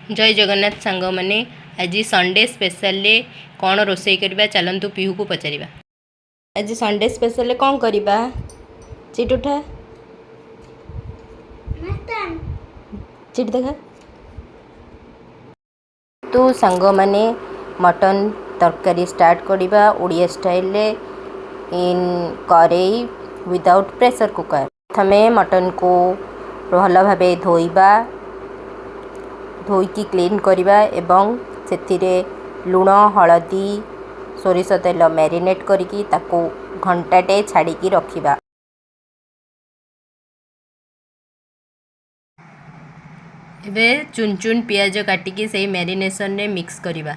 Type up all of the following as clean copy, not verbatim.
जय जगन्नाथ सांग मैंने आज संडे स्पेशल कौन रोसई करवा चलतु पीहू को पचार। आज संडे स्पेशल कौन करवा चिट उठा चिट देखा तू सांग मैंने मटन तरकारी स्टार्ट करवा ओडिया स्टाइल इन करेई विदाउट प्रेशर कुकर। प्रथमे मटन को भल भाव धोइबा धोईकी क्लीन करवा एवं से लुण हलदी सोरिष तेल मैरिनेट करिकी ताको घंटाटे छाड़िकी रखिबा। एबे चुन चुन पियाज काटिकी से मैरिनेशन रे मिक्स करवा।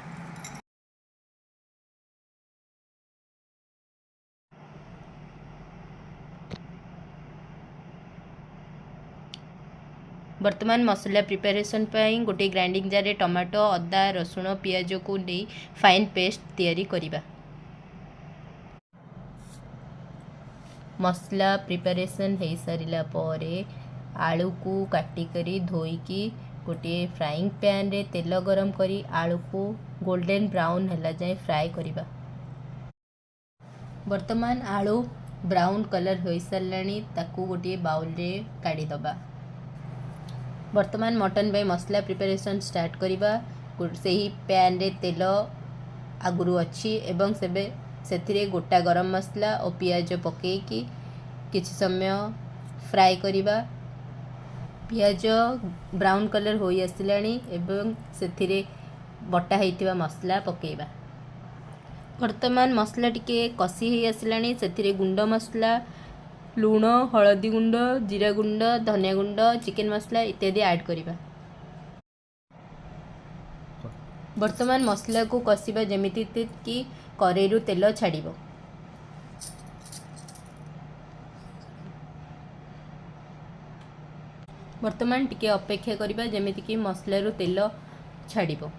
वर्तमान मसला प्रिपरेशन पाई गोटे ग्राइंडिंग जार टमाटो अदा रसुण पियाज को नहीं फाइन पेस्ट तैयारी करिबा। मसला प्रिपरेशन हो सारा पर आलू को काटिकरी धोईकी गोटे फ्राइंग पैन रे तेल गरम करी आलू को गोल्डन ब्राउन हैला जाए फ्राए करिबा। वर्तमान आलू ब्राउन कलर हो साराणी ताकू गोटे बाउल रे काढ़ी दबा। वर्तमान मटन बाय मसला प्रिपरेशन स्टार्ट करवा। से ही पैन रे तेल आगुरु अच्छी एवं से गोटा गरम मसला और पियाज पकईकी किछि समय फ्राए करवा। पियाज ब्राउन कलर हो आसिलाणी एवं से बटा होइतिबा मसला पकेइबा। वर्तमान मसला टिके कसी हो आसिलाणी से गुंड मसला लुण हलदी गुंड जीरा गुंड धनिया गुंड चिकेन मसला इत्यादि ऐड करिबा। वर्तमान मसला को कसिबा जेमिति कि करेईरु तेल छाड़िबो। वर्तमान टिके अपेक्षा करिबा जेमिति कि मसला रु तेल छाड़िबो।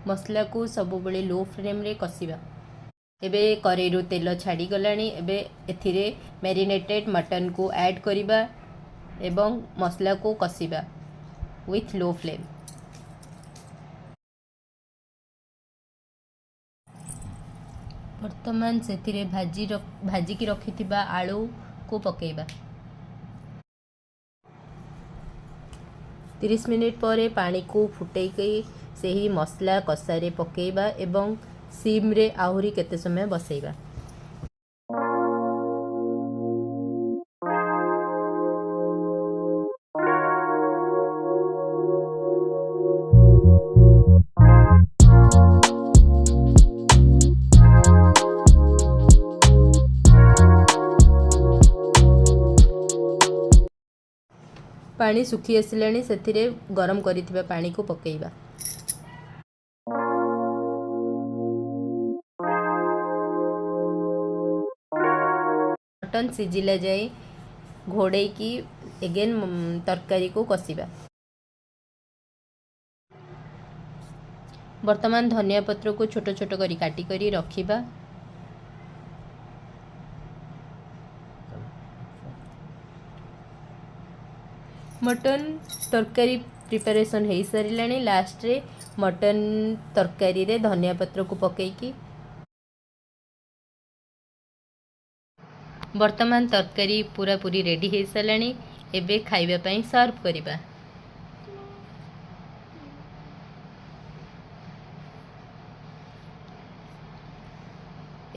मसला को सब बेले लो फ्लेम रे कसिबा। एबे करेईरु तेल छाड़ी गलानी। एबे एथिरे मैरिनेटेड मटन को ऐड करिबा एवं मसला को कसिबा विथ लो फ्लेम। वर्तमान सेथिरे भाजी की रखिथिबा आलू को पकेइबा। 30 मिनिट पर पानी को फुटेकी से ही मसला कसारे पकेइबा एवं सिम रे आहुरी केते समय बसैबा। पानी सुखी आसिलाणी सेथिरे गरम करिथिबा पानी को पकेइबा। मटन सिझिला जाए घोड़े की एगेन तरकारी को कसिबा। वर्तमान धनिया पत्र को छोट छोट करी काटी करी रखिबा। मटन तरकारी प्रिपरेशन हो साराणी। लास्ट रे मटन तरकारी रे धनिया पत्र को पकेईकी वर्तमान तरकारी पूरा पूरी रेडी हो साराणी। एबे खाइबा पई सर्व करिबा।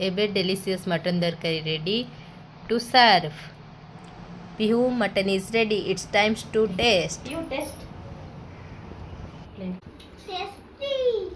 एबे डिलीशियस मटन तरकारी ready to serve. Pihu mutton is ready. It's times to taste. You test.